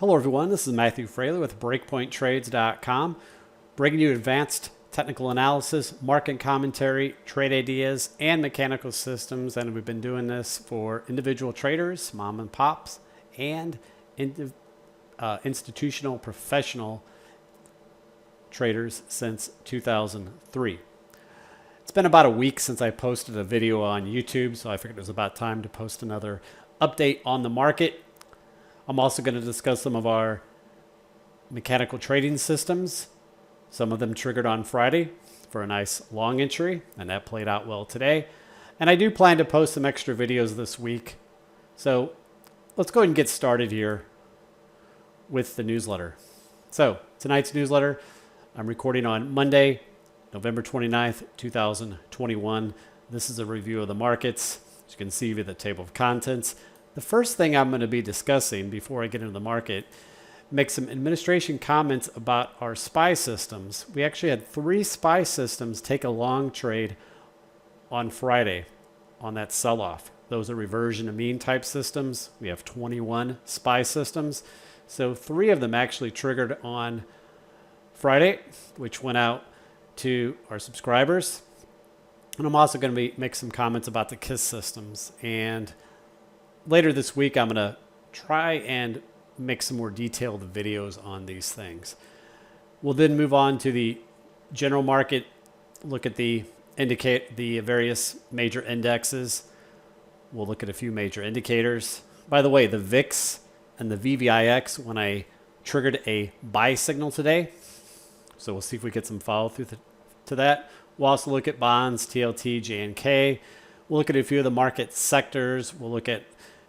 Hello everyone, this is Matthew Frailey with BreakpointTrades.com, bringing you advanced technical analysis, market commentary, trade ideas, and mechanical systems. And we've been doing this for individual traders, mom and pops, and institutional professional traders since 2003. It's been about a week since I posted a video on YouTube, so I figured it was about time to post another update on the market. I'm also going to discuss some of our mechanical trading systems. Some of them triggered on Friday for a nice long entry, and that played out well today. And I do plan to post some extra videos this week. So let's go ahead and get started here with the newsletter. So tonight's newsletter, I'm recording on Monday, November 29th, 2021. This is a review of the markets. As you can see via the table of contents. The first thing I'm going to be discussing before I get into the market, make some administration comments about our SPY systems. We actually had 3 SPY systems take a long trade on Friday on that sell-off. Those are reversion to mean type systems. We have 21 SPY systems. So 3 of them actually triggered on Friday, which went out to our subscribers. And I'm also going to make some comments about the KISS systems. And later this week, I'm going to try and make some more detailed videos on these things. We'll then move on to the general market, look at the various major indexes. We'll look at a few major indicators. By the way, the VIX and the VVIX, when I triggered a buy signal today, so we'll see if we get some follow through to that. We'll also look at bonds, TLT, JNK. We'll look at a few of the market sectors. We'll look at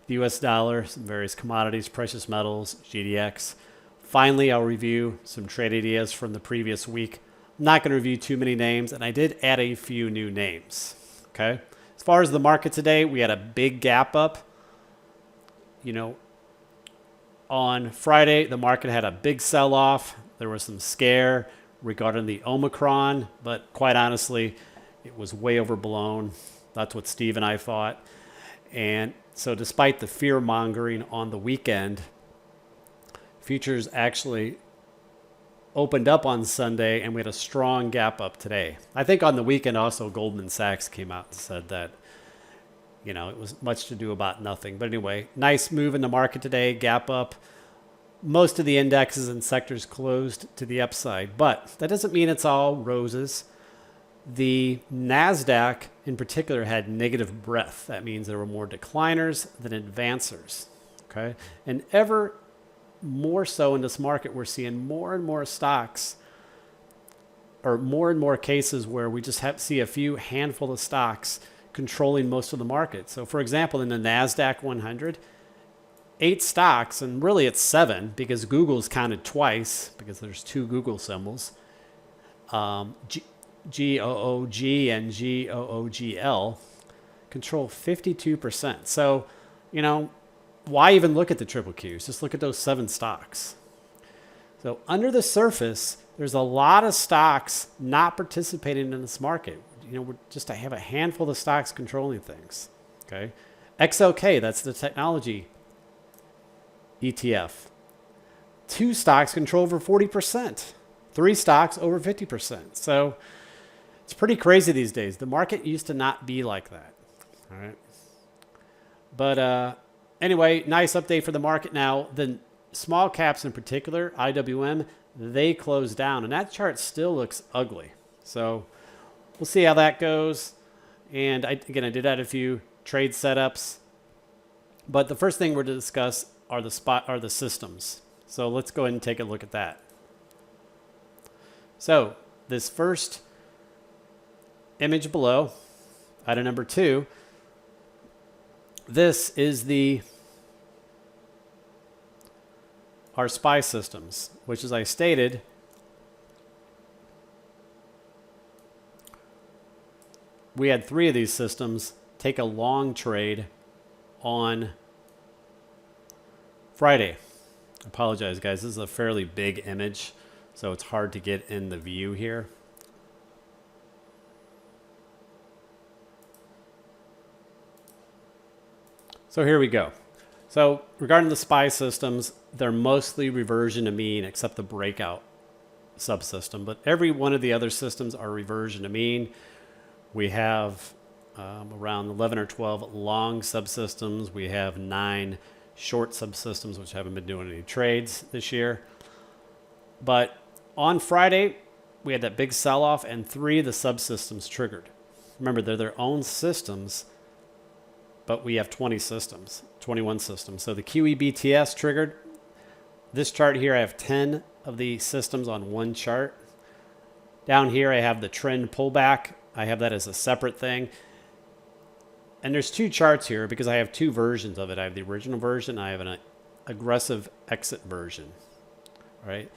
the US dollar, some various commodities, precious metals, GDX. Finally, I'll review some trade ideas from the previous week. I'm not going to review too many names, and I did add a few new names. Okay. As far as the market today, we had a big gap up. On Friday, the market had a big sell-off. There was some scare regarding the Omicron, but quite honestly, it was way overblown. That's what Steve and I thought. And so despite the fear mongering on the weekend, futures actually opened up on Sunday and we had a strong gap up today. I think on the weekend also Goldman Sachs came out and said that, it was much to do about nothing. But anyway, nice move in the market today, gap up. Most of the indexes and sectors closed to the upside, but that doesn't mean it's all roses. The Nasdaq in particular had negative breadth. That means there were more decliners than advancers. Okay. And ever more so in this market, we're seeing more and more stocks, or more and more cases where we just see a few handful of stocks controlling most of the market. So for example, in the Nasdaq 100, 8 stocks, and really it's 7 because Google's counted twice because there's 2 Google symbols. GOOG and GOOGL control 52%. So, why even look at the triple Qs? Just look at those 7 stocks. So under the surface, there's a lot of stocks not participating in this market. We're just to have a handful of stocks controlling things. Okay. XLK, that's the technology ETF. 2 stocks control over 40%. 3 stocks over 50%. So it's pretty crazy these days. The market used to not be like that. All right. But anyway, nice update for the market now. The small caps in particular, IWM, they closed down. And that chart still looks ugly. So we'll see how that goes. And I did add a few trade setups. But the first thing we're to discuss are the systems. So let's go ahead and take a look at that. So this first image below, item number 2, this is our SPY systems, which, as I stated, we had 3 of these systems take a long trade on Friday. I apologize, guys. This is a fairly big image, so it's hard to get in the view here. So here we go. So regarding the SPY systems, they're mostly reversion to mean except the breakout subsystem. But every one of the other systems are reversion to mean. We have around 11 or 12 long subsystems. We have 9 short subsystems, which haven't been doing any trades this year. But on Friday, we had that big sell-off and 3 of the subsystems triggered. Remember, they're their own systems, but we have 21 systems. So the QEBTS triggered. This chart here, I have 10 of the systems on one chart. Down here, I have the trend pullback. I have that as a separate thing. And there's 2 charts here because I have 2 versions of it. I have the original version. I have an aggressive exit version. All right.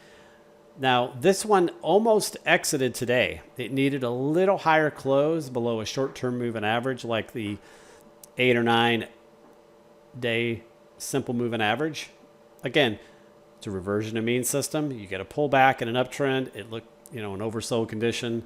Now, this one almost exited today. It needed a little higher close below a short-term moving average like the 8 or 9 day simple moving average. Again, it's a reversion to mean system. You get a pullback and an uptrend. It look, an oversold condition.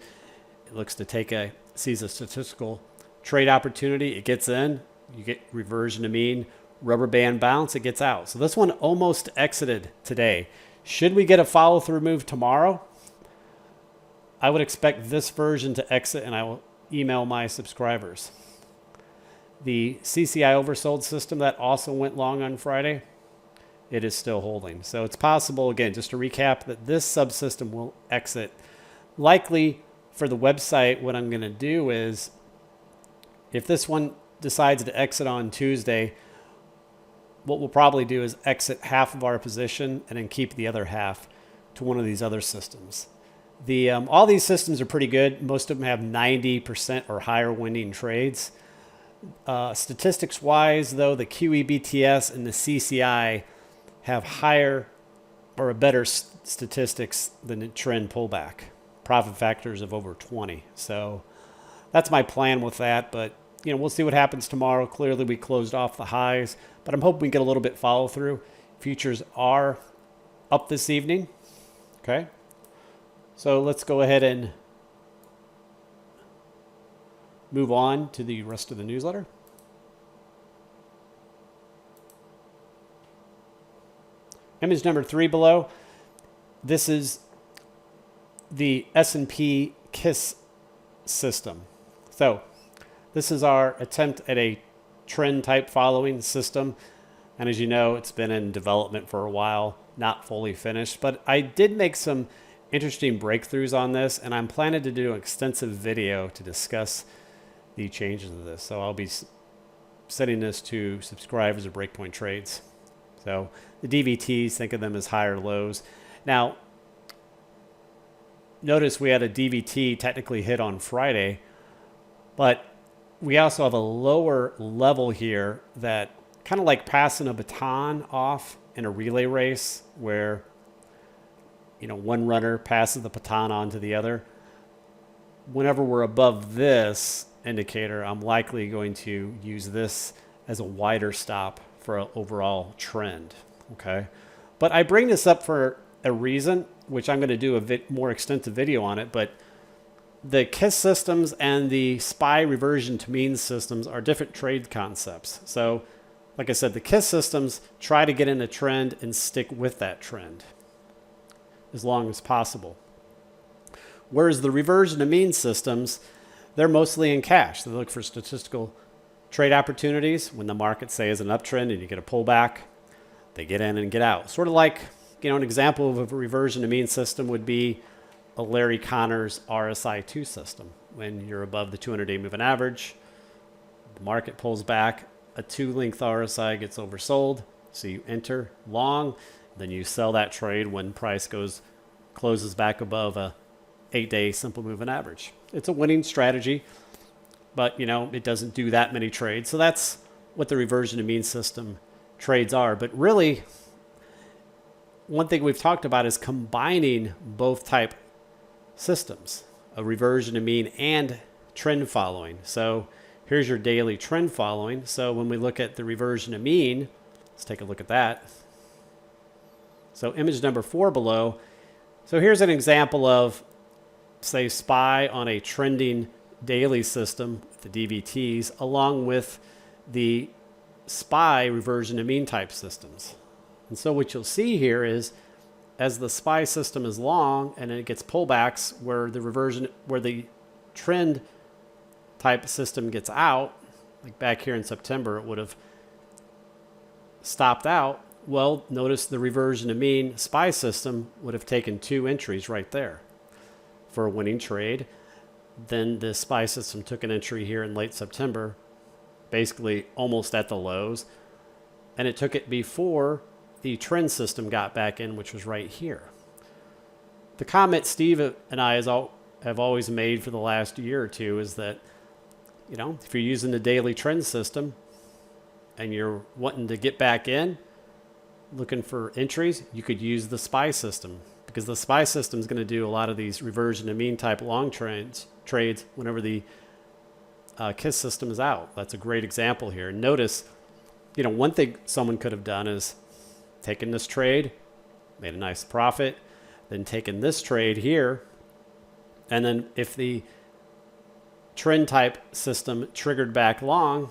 It looks to sees a statistical trade opportunity. It gets in. You get reversion to mean, rubber band bounce. It gets out. So this one almost exited today. Should we get a follow through move tomorrow? I would expect this version to exit, and I will email my subscribers. The CCI oversold system that also went long on Friday, it is still holding. So it's possible, again, just to recap, that this subsystem will exit. Likely for the website, what I'm going to do is, if this one decides to exit on Tuesday, what we'll probably do is exit half of our position and then keep the other half to one of these other systems. All these systems are pretty good. Most of them have 90% or higher winning trades. Statistics-wise, though, the QEBTS and the CCI have higher or a better statistics than the trend pullback. Profit factors of over 20. So that's my plan with that. But we'll see what happens tomorrow. Clearly, we closed off the highs, but I'm hoping we get a little bit follow through. Futures are up this evening. Okay. So let's go ahead and move on to the rest of the newsletter. Image number 3 below. This is the S&P KISS system. So this is our attempt at a trend type following system. And as you know, it's been in development for a while, not fully finished. But I did make some interesting breakthroughs on this, and I'm planning to do an extensive video to discuss the changes of this. So I'll be sending this to subscribers of Breakpoint Trades. So the DVTs, think of them as higher lows. Now, notice we had a DVT technically hit on Friday, but we also have a lower level here that kind of like passing a baton off in a relay race where, one runner passes the baton on to the other. Whenever we're above this indicator, I'm likely going to use this as a wider stop for an overall trend. Okay. But I bring this up for a reason, which I'm going to do a more extensive video on it. But the KISS systems and the SPY reversion to mean systems are different trade concepts. So, like I said, the KISS systems try to get in a trend and stick with that trend as long as possible. Whereas the reversion to mean systems, they're mostly in cash. They look for statistical trade opportunities. When the market, say, is an uptrend and you get a pullback, they get in and get out. Sort of like, an example of a reversion to mean system would be a Larry Connor's RSI2 system. When you're above the 200-day moving average, the market pulls back, a 2-length RSI gets oversold, so you enter long, then you sell that trade when price closes back above a 8-day simple moving average. It's a winning strategy, but it doesn't do that many trades. So that's what the reversion to mean system trades are. But really, one thing we've talked about is combining both type systems, a reversion to mean and trend following. So here's your daily trend following. So when we look at the reversion to mean, let's take a look at that. So image number 4 below. So here's an example of, say, SPY on a trending daily system with the DVTs along with the SPY reversion to mean type systems. And so what you'll see here is as the SPY system is long and it gets pullbacks where the trend type system gets out, like back here in September, it would have stopped out. Well, notice the reversion to mean SPY system would have taken 2 entries right there for a winning trade. Then the SPY system took an entry here in late September, basically almost at the lows, and it took it before the trend system got back in, which was right here. The comment Steve and I have always made for the last year or two is that, you know, if you're using the daily trend system and you're wanting to get back in, looking for entries, you could use the SPY system, because the SPY system is going to do a lot of these reversion to mean type long trades whenever the KISS system is out. That's a great example here. Notice, you know, one thing someone could have done is taken this trade, made a nice profit, then taken this trade here, and then if the trend type system triggered back long,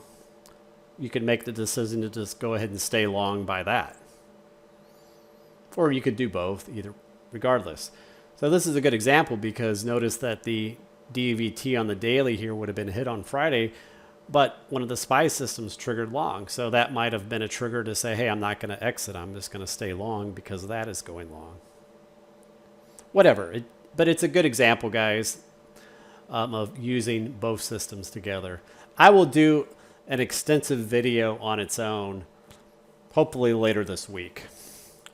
you could make the decision to just go ahead and stay long by that. Or you could do both, either regardless. So this is a good example because notice that the DVT on the daily here would have been hit on Friday, but one of the SPY systems triggered long. So that might have been a trigger to say, hey, I'm not going to exit. I'm just going to stay long because that is going long. Whatever. But it's a good example, guys, of using both systems together. I will do an extensive video on its own, hopefully later this week.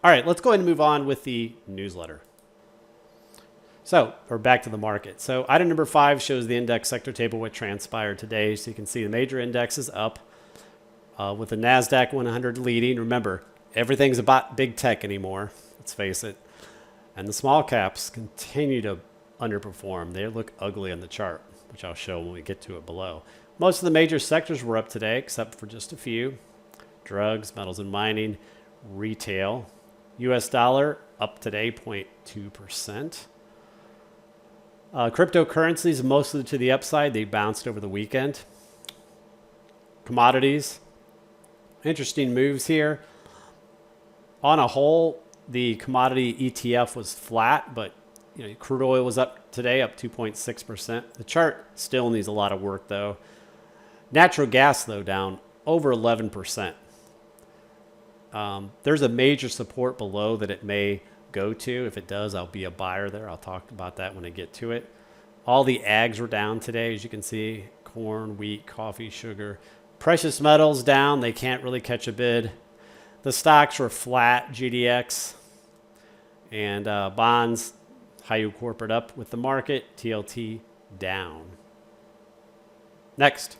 All right, let's go ahead and move on with the newsletter. So, we're back to the market. So, item number 5 shows the index sector table, what transpired today. So you can see the major indexes up with the Nasdaq 100 leading. Remember, everything's about big tech anymore, let's face it. And the small caps continue to underperform. They look ugly on the chart, which I'll show when we get to it below. Most of the major sectors were up today, except for just a few. Drugs, metals and mining, retail. US dollar up today, 0.2%. Cryptocurrencies mostly to the upside. They bounced over the weekend. Commodities. Interesting moves here. On a whole, the commodity ETF was flat, but you know, crude oil was up today, up 2.6%. The chart still needs a lot of work, though. Natural gas, though, down over 11%. There's a major support below that it may go to. If it does, I'll be a buyer there. I'll talk about that when I get to it. All the ags were down today, as you can see. Corn, wheat, coffee, sugar. Precious metals down. They can't really catch a bid. The stocks were flat, GDX. And bonds, high yield corporate up with the market. TLT down. Next.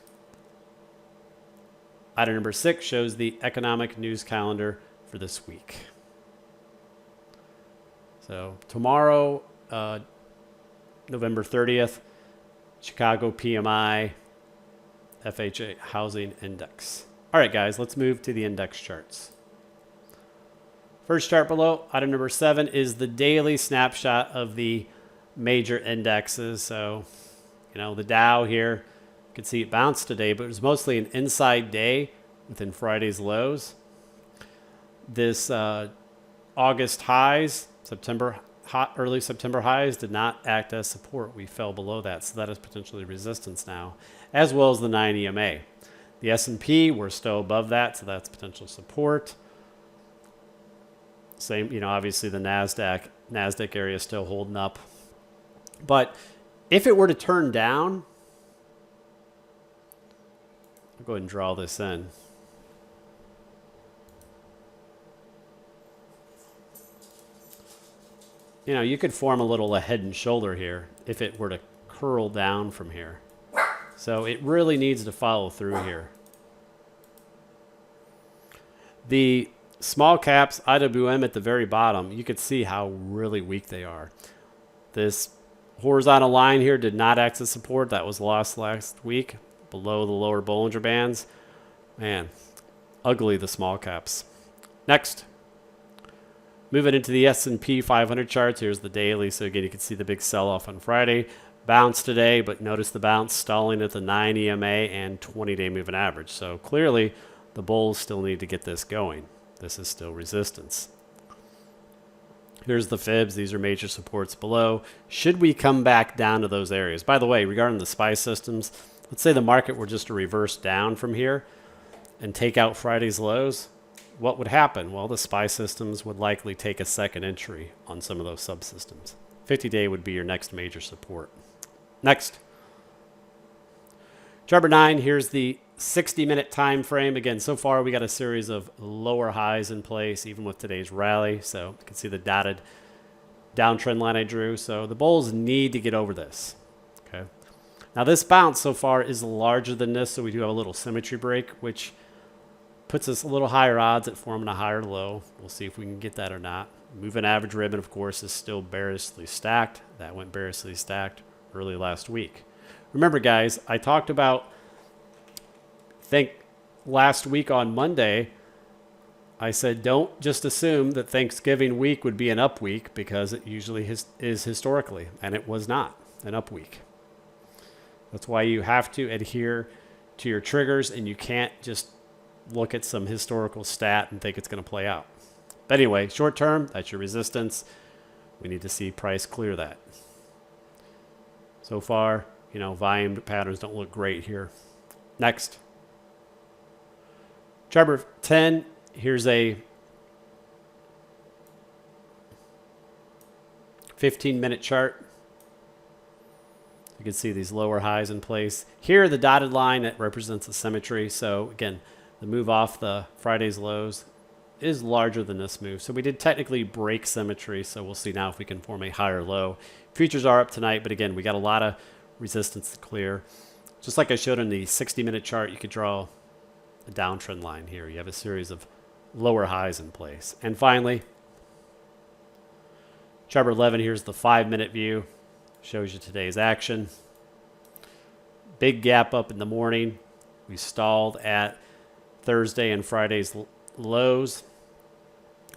Item number 6 shows the economic news calendar for this week. So tomorrow, November 30th, Chicago PMI, FHA housing index. All right, guys, let's move to the index charts. First chart below, item number 7 is the daily snapshot of the major indexes. So, you know, the Dow here, you can see it bounced today, but it was mostly an inside day within Friday's lows. This August highs, early September highs did not act as support. We fell below that, so that is potentially resistance now, as well as the 9 EMA. The S&P, we're still above that, so that's potential support. Same, you know, obviously the Nasdaq area is still holding up. But if it were to turn down, I'll go ahead and draw this in. You know, you could form a little head and shoulder here if it were to curl down from here. So it really needs to follow through here. The small caps, IWM at the very bottom, you could see how really weak they are. This horizontal line here did not act as support. That was lost last week below the lower Bollinger Bands. Man, ugly the small caps. Next. Moving into the S&P 500 charts, here's the daily. So again, you can see the big sell-off on Friday. Bounce today, but notice the bounce stalling at the 9 EMA and 20-day moving average. So clearly, the bulls still need to get this going. This is still resistance. Here's the fibs. These are major supports below. Should we come back down to those areas? By the way, regarding the SPY systems, let's say the market were just to reverse down from here and take out Friday's lows. What would happen? Well, the SPY systems would likely take a second entry on some of those subsystems. 50-day would be your next major support. Next. Chart number 9, here's the 60-minute time frame. Again, so far we got a series of lower highs in place, even with today's rally. So you can see the dotted downtrend line I drew. So the bulls need to get over this. Okay. Now this bounce so far is larger than this, so we do have a little symmetry break, which puts us a little higher odds at forming a higher low. We'll see if we can get that or not. Moving average ribbon, of course, is still bearishly stacked. That went bearishly stacked early last week. Remember, guys, I talked about, I think last week on Monday, I said don't just assume that Thanksgiving week would be an up week, because it usually is historically, and it was not an up week. That's why you have to adhere to your triggers, and you can't just look at some historical stat and think it's going to play out. But anyway, short term, that's your resistance. We need to see price clear that. So far, you know, volume patterns don't look great here. Next. Chart number 10, here's a 15-minute chart. You can see these lower highs in place. Here, the dotted line that represents the symmetry. So again, the move off the Friday's lows is larger than this move. So we did technically break symmetry. So we'll see now if we can form a higher low. Futures are up tonight, but again, we got a lot of resistance to clear. Just like I showed in the 60-minute chart, you could draw a downtrend line here. You have a series of lower highs in place. And finally, chart number 11, here's the 5-minute view. Shows you today's action. Big gap up in the morning. We stalled at Thursday and Friday's lows.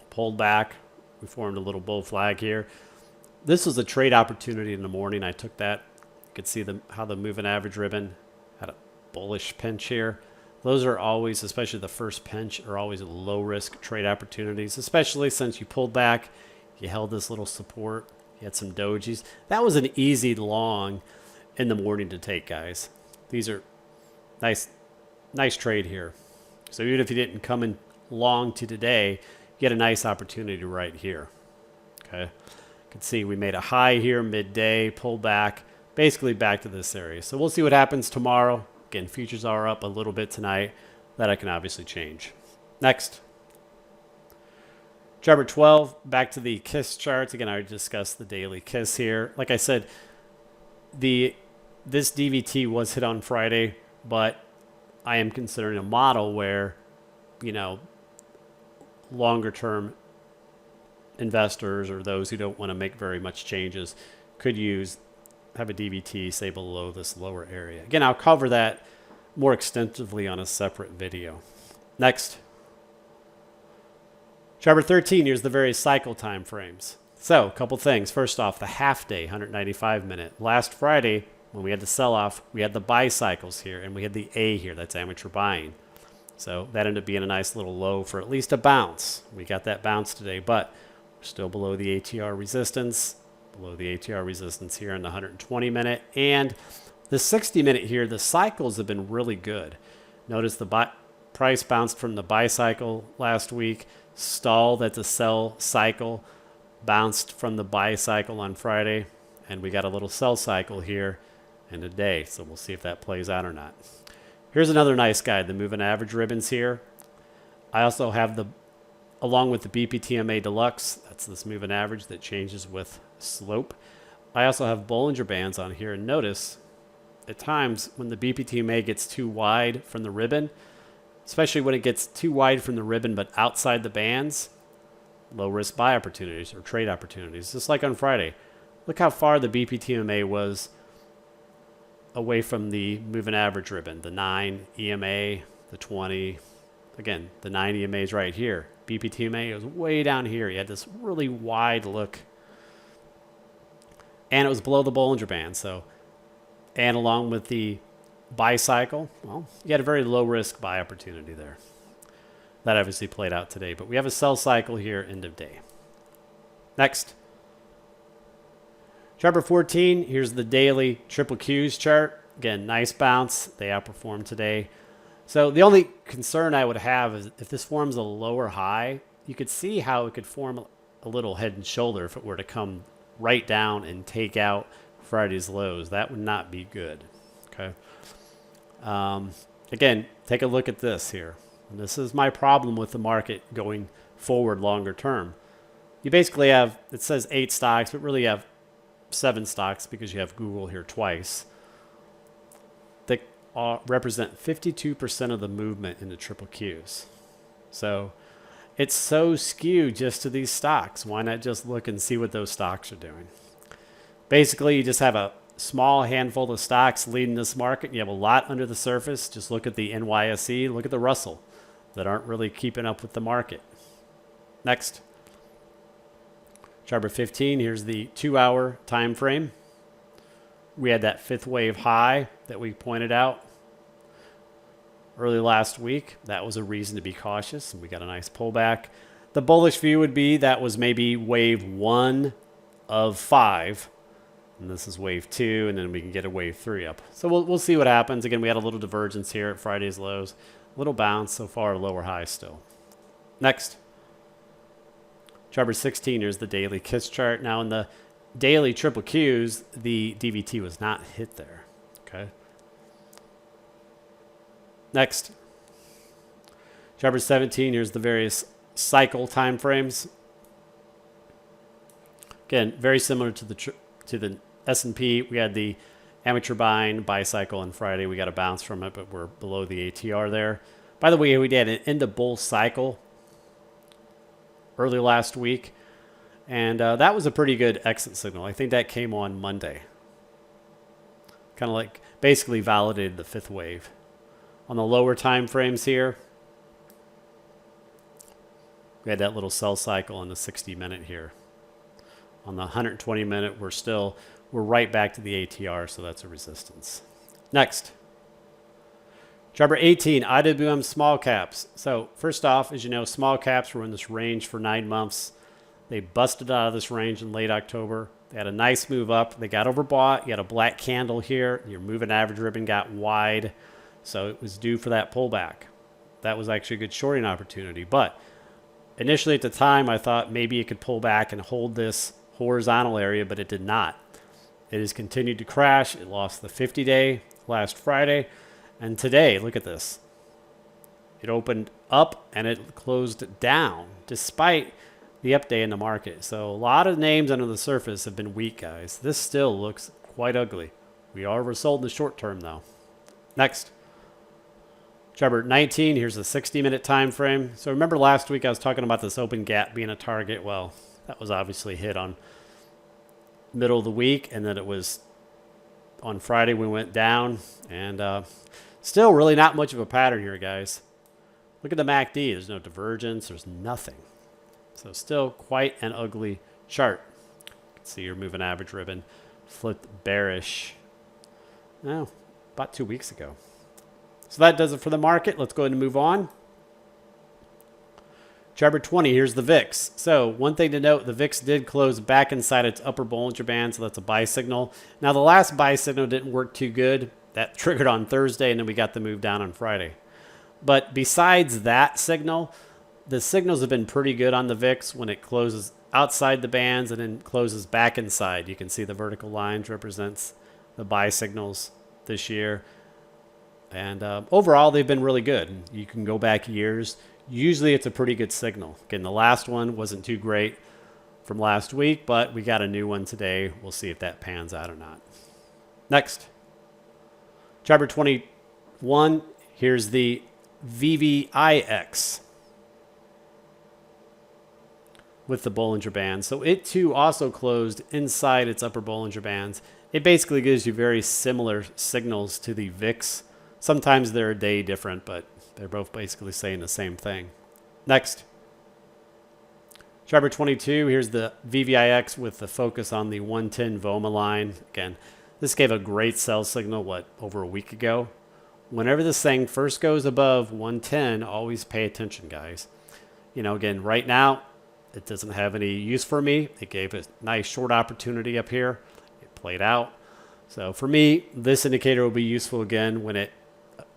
Pulled back. We formed a little bull flag here. This was a trade opportunity in the morning. I took that. You could see how the moving average ribbon had a bullish pinch here. Those are always, especially the first pinch, are always low risk trade opportunities, especially since you pulled back. You held this little support. You had some dojis. That was an easy long in the morning to take, guys. These are nice trade here. So even if you didn't come in long to today, you get a nice opportunity right here. Okay. You can see we made a high here midday, pulled back, basically back to this area. So we'll see what happens tomorrow. Again, futures are up a little bit tonight. That I can obviously change. Next. Chart number 12, back to the KISS charts. Again, I already discussed the daily KISS here. Like I said, this DVT was hit on Friday, but I am considering a model where, you know, longer term investors or those who don't want to make very much changes could have a DVT, say, below this lower area. Again, I'll cover that more extensively on a separate video. Next. Chart number 13, here's the various cycle time frames. So a couple things. First off, the half day, 195 minute. Last Friday, when we had the sell-off, we had the buy cycles here, and we had the A here. That's amateur buying. So that ended up being a nice little low for at least a bounce. We got that bounce today, but we're still below the ATR resistance. Below the ATR resistance here in the 120 minute. And the 60 minute here, the cycles have been really good. Notice the price bounced from the buy cycle last week, stalled at the sell cycle, bounced from the buy cycle on Friday, and we got a little sell cycle here in a day. So we'll see if that plays out or not. Here's another nice guide, the moving average ribbons here. I also have along with the BPTMA Deluxe, that's this moving average that changes with slope. I also have Bollinger Bands on here, and notice at times when the BPTMA gets too wide from the ribbon, especially when it gets too wide from the ribbon but outside the bands, low risk buy opportunities or trade opportunities. Just like on Friday. Look how far the BPTMA was away from the moving average ribbon. The 9 EMA, the 20. Again, the 9 EMA is right here. BPTMA was way down here. You had this really wide look. And it was below the Bollinger Band. So, and along with the buy cycle, well, you had a very low risk buy opportunity there. That obviously played out today, but we have a sell cycle here, end of day. Next. Chart number 14, here's the daily triple Qs chart. Again, nice bounce. They outperformed today. So the only concern I would have is if this forms a lower high, you could see how it could form a little head and shoulder if it were to come right down and take out Friday's lows. That would not be good. Okay. Again, take a look at this here. And this is my problem with the market going forward longer term. You basically have, it says 8 stocks, but really you have 7 stocks because you have Google here twice. They represent 52% of the movement in the triple Qs. So it's so skewed just to these stocks. Why not just look and see what those stocks are doing? Basically, you just have a small handful of stocks leading this market. You have a lot under the surface. Just look at the NYSE, look at the Russell that aren't really keeping up with the market. Next. Chart number 15, here's the 2-hour time frame. We had that 5th wave high that we pointed out early last week. That was a reason to be cautious, and we got a nice pullback. The bullish view would be that was maybe wave 1 of 5, and this is wave 2, and then we can get a wave 3 up. So we'll see what happens. Again, we had a little divergence here at Friday's lows. Little bounce so far, lower high still. Next. Chart number 16, here's the daily KISS chart. Now in the daily triple Qs, the DVT was not hit there. Okay. Next. Chart number 17, here's the various cycle time frames. Again, very similar to the S&P. We had the amateur buying buy cycle on Friday. We got a bounce from it, but we're below the ATR there. By the way, we did an end of bull cycle early last week, and that was a pretty good exit signal. I think that came on Monday. Kind of like basically validated the 5th wave. On the lower time frames here, we had that little sell cycle on the 60-minute here. On the 120-minute, we're right back to the ATR, so that's a resistance. Next. Chart number 18, IWM small caps. So first off, as you know, small caps were in this range for 9 months. They busted out of this range in late October. They had a nice move up. They got overbought. You had a black candle here. Your moving average ribbon got wide. So it was due for that pullback. That was actually a good shorting opportunity. But initially at the time, I thought maybe it could pull back and hold this horizontal area, but it did not. It has continued to crash. It lost the 50-day last Friday. And today, look at this. It opened up and it closed down despite the up day in the market. So a lot of names under the surface have been weak, guys. This still looks quite ugly. We are oversold in the short term, though. Next. Chart number 19, here's the 60-minute time frame. So remember last week I was talking about this open gap being a target. Well, that was obviously hit on middle of the week, and then it was on Friday we went down, and still really not much of a pattern here, guys. Look at the MACD. There's no divergence. There's nothing. So still quite an ugly chart. You can see your moving average ribbon flipped bearish. Oh, about 2 weeks ago. So that does it for the market. Let's go ahead and move on. Chart number 20, here's the VIX. So one thing to note, the VIX did close back inside its upper Bollinger Band, so that's a buy signal. Now the last buy signal didn't work too good. That triggered on Thursday, and then we got the move down on Friday. But besides that signal, the signals have been pretty good on the VIX when it closes outside the bands and then closes back inside. You can see the vertical lines represents the buy signals this year. And overall, they've been really good. You can go back years. Usually it's a pretty good signal. Again, the last one wasn't too great from last week, but we got a new one today. We'll see if that pans out or not. Next. Chart number 21, here's the VVIX with the Bollinger Band. So it too also closed inside its upper Bollinger Bands. It basically gives you very similar signals to the VIX. Sometimes they're a day different, but they're both basically saying the same thing. Next. Chart number 22, here's the VVIX with the focus on the 110 VOMA line. Again, this gave a great sell signal, over a week ago? whenever this thing first goes above 110, always pay attention, guys. You know, again, right now, it doesn't have any use for me. It gave a nice short opportunity up here. It played out. So for me, this indicator will be useful again when it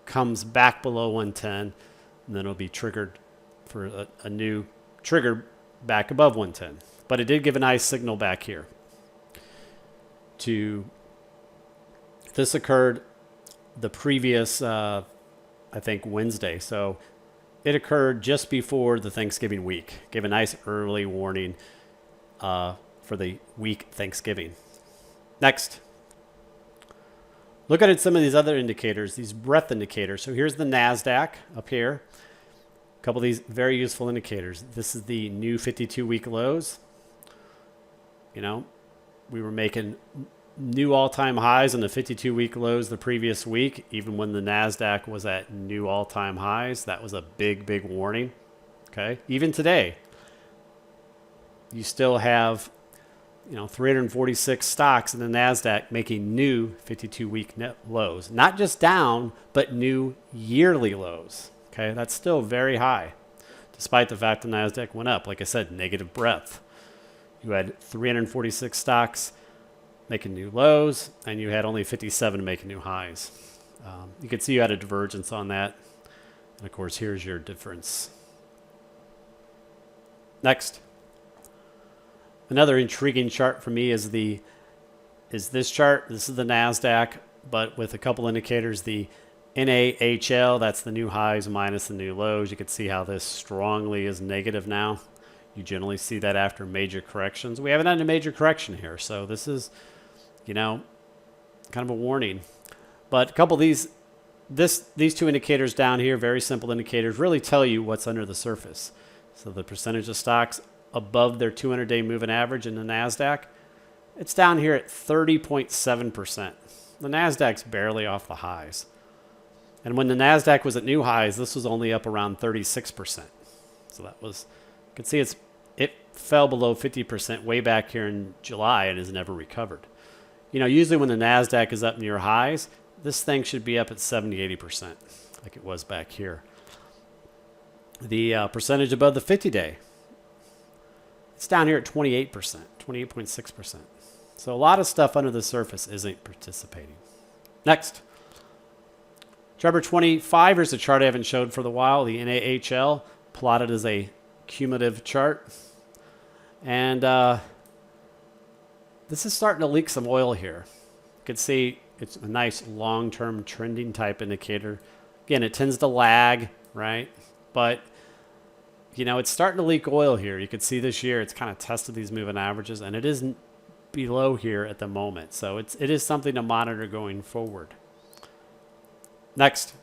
comes back below 110, and then it'll be triggered for a new trigger back above 110. But it did give a nice signal back here. This occurred the previous, I think, Wednesday. So it occurred just before the Thanksgiving week. Gave a nice early warning for the week Thanksgiving. Next. Look at some of these other indicators, these breadth indicators. So here's the Nasdaq up here. A couple of these very useful indicators. This is the new 52-week lows. You know, we were making new all-time highs on the 52-week lows the previous week, even when the Nasdaq was at new all-time highs. That was a big, big warning. Okay, even today, you still have 346 stocks in the Nasdaq making new 52-week net lows. Not just down, but new yearly lows. Okay, that's still very high, despite the fact the Nasdaq went up. Like I said, negative breadth. You had 346 stocks making new lows, and you had only 57 making new highs. You can see you had a divergence on that. And of course, here's your difference. Next. Another intriguing chart for me is this chart. This is the Nasdaq, but with a couple indicators. The NAHL, that's the new highs minus the new lows. You can see how this strongly is negative now. You generally see that after major corrections. We haven't had a major correction here, so this is, kind of a warning. But a couple of these two indicators down here, very simple indicators, really tell you what's under the surface. So the percentage of stocks above their 200-day moving average in the Nasdaq, it's down here at 30.7%. The Nasdaq's barely off the highs. And when the Nasdaq was at new highs, this was only up around 36%. So that was, you can see it fell below 50% way back here in July and has never recovered. Usually when the Nasdaq is up near highs, this thing should be up at 70-80%, like it was back here. The percentage above the 50-day, it's down here at 28%, 28.6%. So a lot of stuff under the surface isn't participating. Next. Chart number 25, here's a chart I haven't showed for a while, the NAHL, plotted as a cumulative chart. And this is starting to leak some oil here. You can see it's a nice long-term trending type indicator. Again, it tends to lag, right? But it's starting to leak oil here. You can see this year it's kind of tested these moving averages, and it isn't below here at the moment. So it is something to monitor going forward. Next.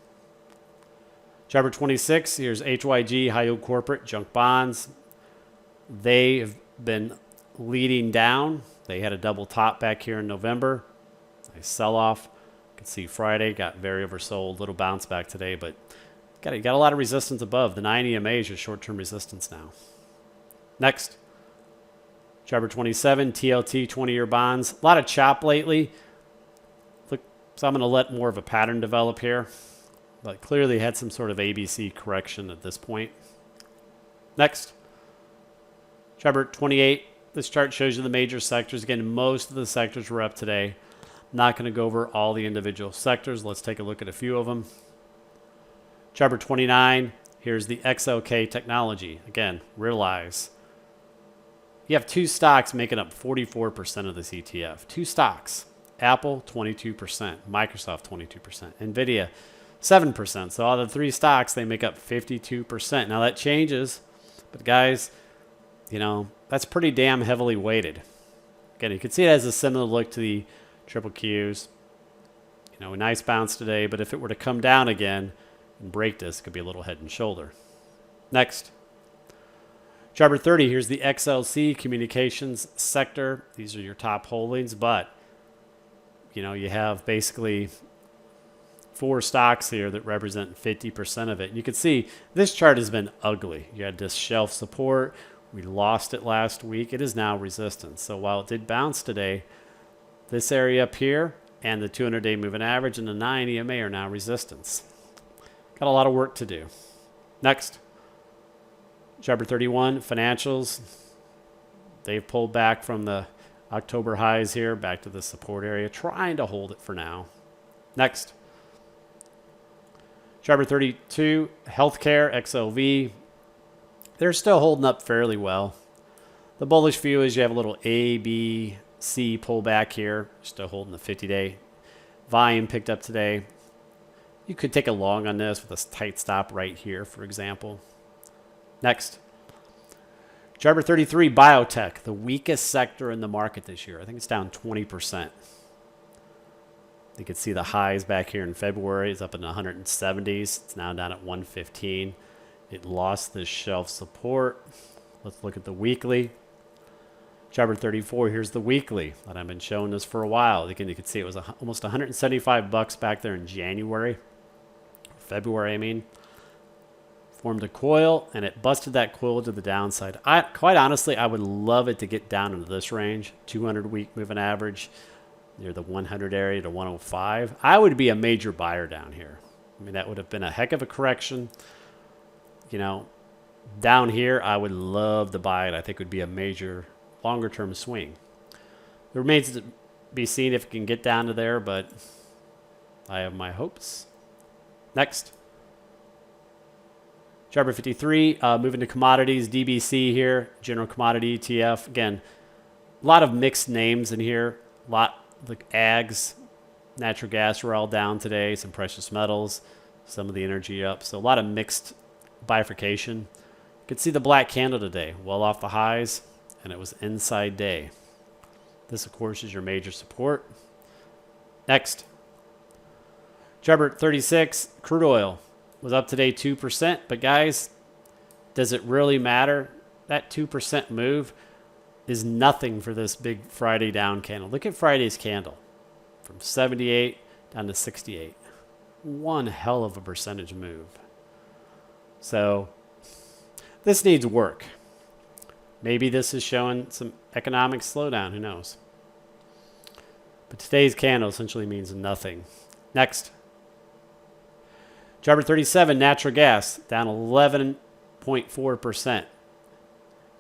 Chart number 26, here's HYG, high yield corporate, junk bonds. They have been leading down. They had a double top back here in November. Nice sell-off. You can see Friday got very oversold. Little bounce back today, but you got a lot of resistance above. The 9 EMA is your short-term resistance now. Next. Chart number 27, TLT, 20-year bonds. A lot of chop lately. Look, so I'm going to let more of a pattern develop here. But clearly had some sort of ABC correction at this point. Next. Chart number 28. This chart shows you the major sectors. Again, most of the sectors were up today. Not going to go over all the individual sectors. Let's take a look at a few of them. Chart number 29. Here's the XLK technology. Again, realize you have two stocks making up 44% of this ETF. Two stocks. Apple, 22%. Microsoft, 22%. NVIDIA, 7%. So all the three stocks, they make up 52%. Now that changes, but guys, that's pretty damn heavily weighted. Again, you can see it has a similar look to the triple Qs. A nice bounce today, but if it were to come down again and break this, it could be a little head and shoulder. Next. Chart number 30, here's the XLC communications sector. These are your top holdings, but you have basically 4 stocks here that represent 50% of it. And you can see this chart has been ugly. You had this shelf support. We lost it last week. It is now resistance. So while it did bounce today, this area up here, and the 200-day moving average and the 9 EMA are now resistance. Got a lot of work to do. Next, Chapter 31, financials. They've pulled back from the October highs here, back to the support area, trying to hold it for now. Next, Chapter 32, healthcare, XLV. They're still holding up fairly well. The bullish view is you have a little A, B, C pullback here. Still holding the 50-day. Volume picked up today. You could take a long on this with a tight stop right here, for example. Next, Chapter 33, biotech, the weakest sector in the market this year. I think it's down 20%. You can see the highs back here in February. It's up in the 170s. It's now down at 115. It lost this shelf support. Let's look at the weekly. Chapter 34, here's the weekly. And I've been showing this for a while. Again, you can see it was almost $175 back there in January. February, I mean. Formed a coil, and it busted that coil to the downside. Quite honestly, I would love it to get down into this range, 200-week moving average, near the 100 area to 105. I would be a major buyer down here. I mean, that would have been a heck of a correction. You know, down here, I would love to buy it. I think it would be a major longer-term swing. It remains to be seen if it can get down to there, but I have my hopes. Next. Chapter 53, moving to commodities, DBC here, General Commodity ETF. Again, a lot of mixed names in here. A lot like ags, natural gas are all down today, some precious metals, some of the energy up. So a lot of mixed bifurcation. You can see the black candle today, well off the highs, and it was inside day. This, of course, is your major support. Next, Chapter 36, crude oil. Was up today 2%, but guys, does it really matter? That 2% move is nothing for this big Friday down candle. Look at Friday's candle from 78 down to 68. One hell of a percentage move. So this needs work. Maybe this is showing some economic slowdown. Who knows? But today's candle essentially means nothing. Next. Chapter 37, natural gas, down 11.4%.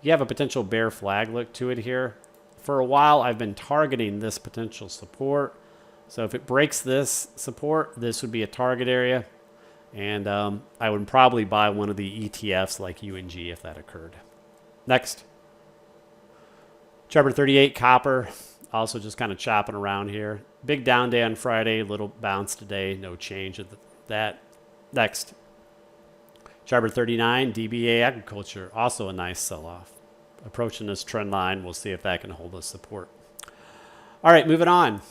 You have a potential bear flag look to it here. For a while, I've been targeting this potential support. So if it breaks this support, this would be a target area. And I would probably buy one of the ETFs like UNG if that occurred. Next. Chapter 38, copper. Also just kind of chopping around here. Big down day on Friday, little bounce today. No change of that. Next, Chapter 39, DBA agriculture, also a nice sell-off. Approaching this trend line, we'll see if that can hold us support. All right, moving on.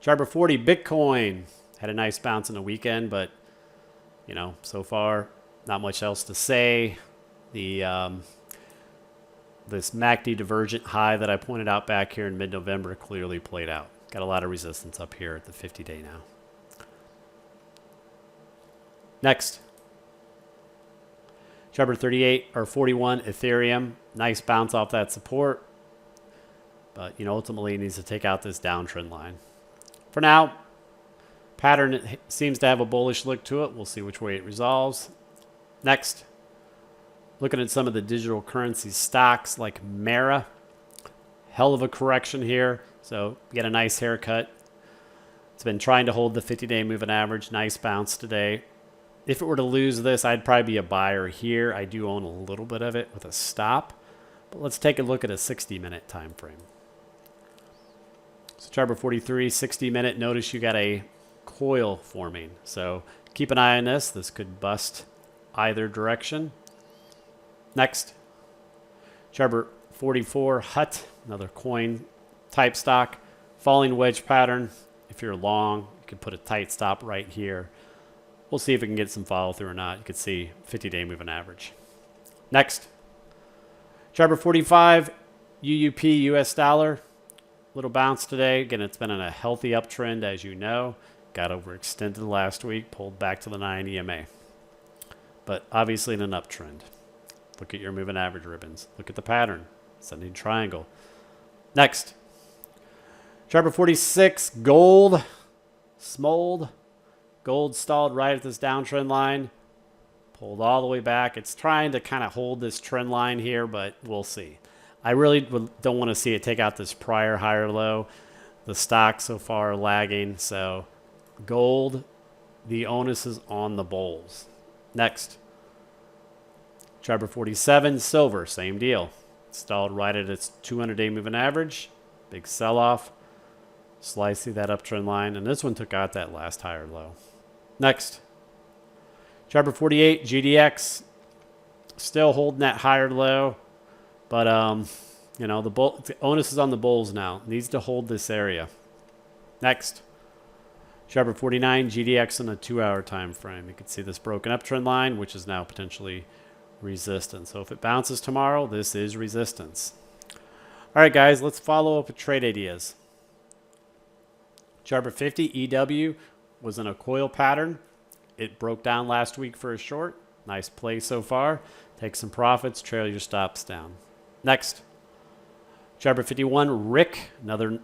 Chapter 40, Bitcoin. Had a nice bounce in the weekend, but, you know, so far, not much else to say. This MACD divergent high that I pointed out back here in mid-November clearly played out. Got a lot of resistance up here at the 50-day now. Next, Chapter 38 or 41, Ethereum. Nice bounce off that support, but you know ultimately it needs to take out this downtrend line. For now, pattern seems to have a bullish look to it. We'll see which way it resolves. Next, looking at some of the digital currency stocks like Mara. Hell of a correction here, so get a nice haircut. It's been trying to hold the 50-day moving average. Nice bounce today. If it were to lose this, I'd probably be a buyer here. I do own a little bit of it with a stop. But let's take a look at a 60-minute time frame. So Chapter 43, 60-minute. Notice you got a coil forming. So keep an eye on this. This could bust either direction. Next, Chapter 44, HUT, another coin type stock. Falling wedge pattern. If you're long, you can put a tight stop right here. We'll see if it can get some follow through or not. You can see 50-day moving average. Next, Chapter 45, UUP, US dollar. Little bounce today. Again, it's been in a healthy uptrend, as you know. Got overextended last week, pulled back to the 9 EMA. But obviously in an uptrend. Look at your moving average ribbons. Look at the pattern. Ascending triangle. Next, Chart 46, gold, smold. Gold stalled right at this downtrend line. Pulled all the way back. It's trying to kind of hold this trend line here, but we'll see. I really don't want to see it take out this prior higher low. The stock so far lagging. So gold, the onus is on the bulls. Next. Chart 47, silver, same deal. Stalled right at its 200-day moving average. Big sell-off. Slice through that uptrend line. And this one took out that last higher low. Next. Chart 48, GDX. Still holding that higher low. But, the onus is on the bulls now. Needs to hold this area. Next. Chart 49, GDX on a 2-hour time frame. You can see this broken uptrend line, which is now potentially resistance. So if it bounces tomorrow, this is resistance. All right, guys, let's follow up with trade ideas. Chart 50, EW was in a coil pattern. It broke down last week for a short. Nice play so far. Take some profits, trail your stops down. Next. Chart 51, Rick, another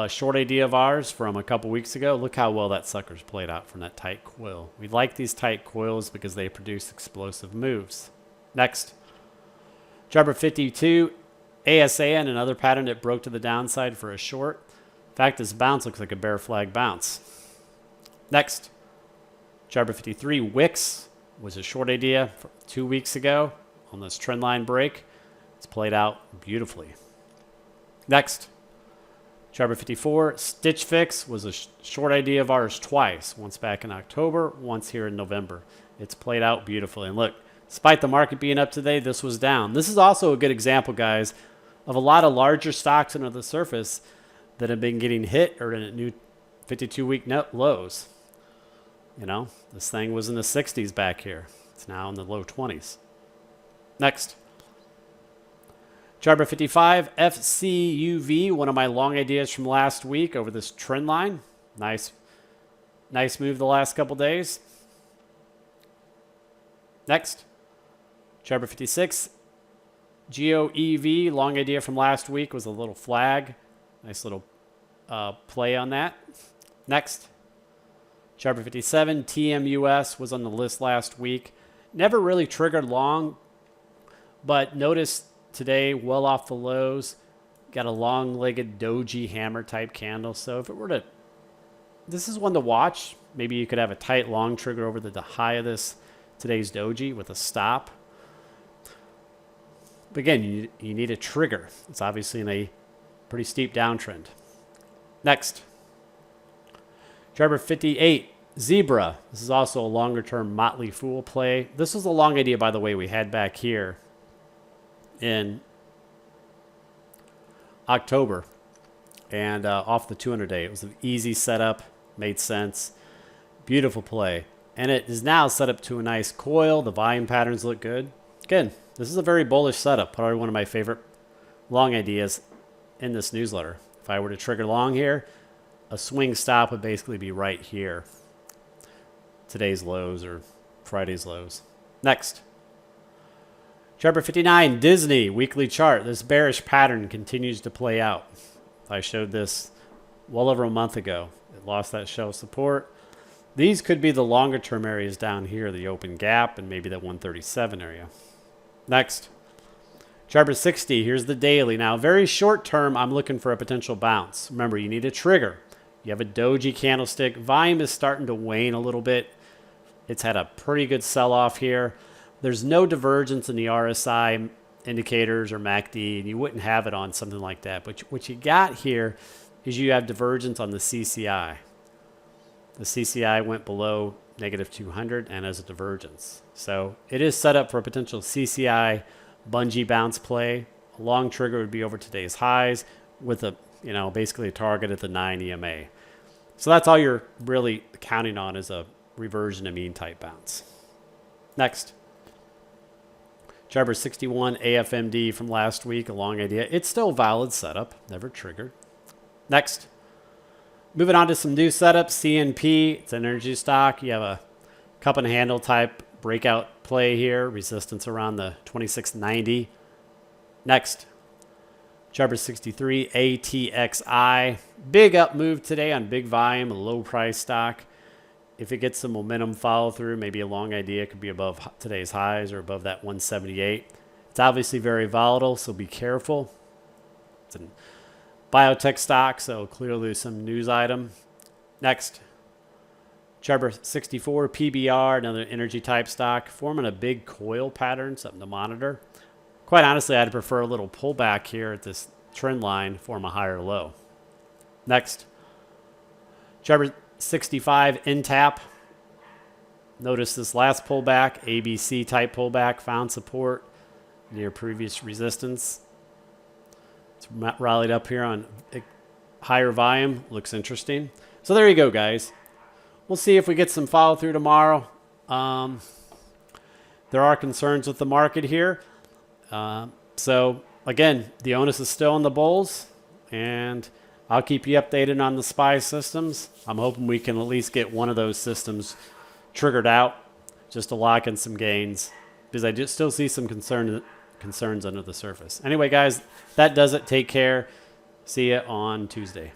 short idea of ours from a couple weeks ago. Look how well that sucker's played out from that tight coil. We like these tight coils because they produce explosive moves. Next. Chart 52, ASAN, another pattern that broke to the downside for a short. In fact, this bounce looks like a bear flag bounce. Next. Chart 53, Wix was a short idea 2 weeks ago on this trend line break. It's played out beautifully. Next. Chart 54, Stitch Fix was a short idea of ours twice. Once back in October, once here in November. It's played out beautifully. And look, despite the market being up today, this was down. This is also a good example, guys, of a lot of larger stocks under the surface that have been getting hit or in new 52-week net lows. This thing was in the 60s back here. It's now in the low 20s. Next. Chart 55, FCUV, one of my long ideas from last week over this trend line. Nice move the last couple days. Next. Chart 56, GOEV, long idea from last week was a little flag. Nice little play on that. Next. Chart 57, TMUS was on the list last week. Never really triggered long, but notice today, well off the lows, got a long-legged doji hammer type candle. So if it were to, this is one to watch. Maybe you could have a tight long trigger over the high of today's doji with a stop. But again, you need a trigger. It's obviously in a pretty steep downtrend. Next. Chart 58, Zebra. This is also a longer-term Motley Fool play. This was a long idea, by the way, we had back here in October. And off the 200-day. It was an easy setup. Made sense. Beautiful play. And it is now set up to a nice coil. The volume patterns look good. Again, this is a very bullish setup. Probably one of my favorite long ideas in this newsletter. If I were to trigger long here, a swing stop would basically be right here. Today's lows or Friday's lows. Next. Chart 59, Disney, weekly chart. This bearish pattern continues to play out. I showed this well over a month ago. It lost that shelf support. These could be the longer term areas down here, the open gap and maybe that 137 area. Next. Chart 60, here's the daily. Now, very short term, I'm looking for a potential bounce. Remember, you need a trigger. You have a doji candlestick. Volume is starting to wane a little bit. It's had a pretty good sell-off here. There's no divergence in the RSI indicators or MACD, and you wouldn't have it on something like that. But what you got here is you have divergence on the CCI. The CCI went below negative 200 and has a divergence. So it is set up for a potential CCI bungee bounce play. A long trigger would be over today's highs with a, basically a target at the 9 EMA. So that's all you're really counting on is a reversion to mean type bounce. Next. Chart 61, AFMD from last week, a long idea. It's still a valid setup, never triggered. Next. Moving on to some new setups, CNP, it's an energy stock. You have a cup and handle type breakout play here, resistance around the 2690. Next. Charter 63, ATXI. Big up move today on big volume, a low price stock. If it gets some momentum follow through, maybe a long idea could be above today's highs or above that 178. It's obviously very volatile, so be careful. It's a biotech stock, so clearly some news item. Next, Charter 64, PBR, another energy type stock, forming a big coil pattern, something to monitor. Quite honestly, I'd prefer a little pullback here at this trend line, form a higher low. Next, Charter 65, NTAP. Notice this last pullback, ABC type pullback, found support near previous resistance. It's rallied up here on higher volume. Looks interesting. So there you go, guys. We'll see if we get some follow through tomorrow. There are concerns with the market here. So again, the onus is still on the bulls, and I'll keep you updated on the SPY systems. I'm hoping we can at least get one of those systems triggered out just to lock in some gains, because I just still see some concerns under the surface. Anyway, guys, that does it. Take care. See you on Tuesday.